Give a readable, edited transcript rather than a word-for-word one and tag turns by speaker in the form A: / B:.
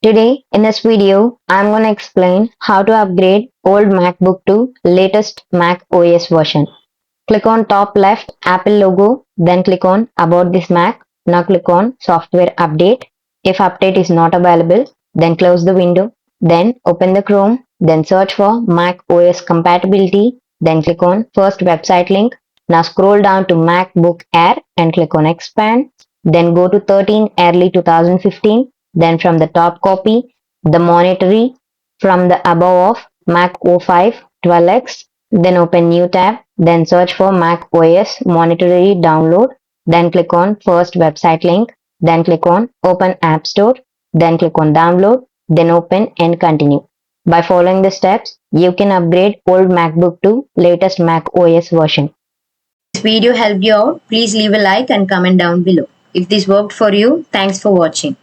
A: Today in this video, I'm going to explain how to upgrade old MacBook to latest Mac OS version. Click on top left Apple logo, then click on About this Mac. Now click on Software Update. If update is not available, then close the window. Then open the Chrome, then search for Mac OS compatibility. Then click on first website link. Now scroll down to MacBook Air and click on Expand. Then go to 13 early 2015. Then from the top copy the monetary from the above of Mac O5 12X. Then open new tab, then search for Mac OS Monterey download, then click on first website link, then click on open app store, then click on download, then open and continue. By following the steps, you can upgrade old MacBook to latest Mac OS version.
B: This video helped you out, please leave a like and comment down below. If this worked for you, thanks for watching.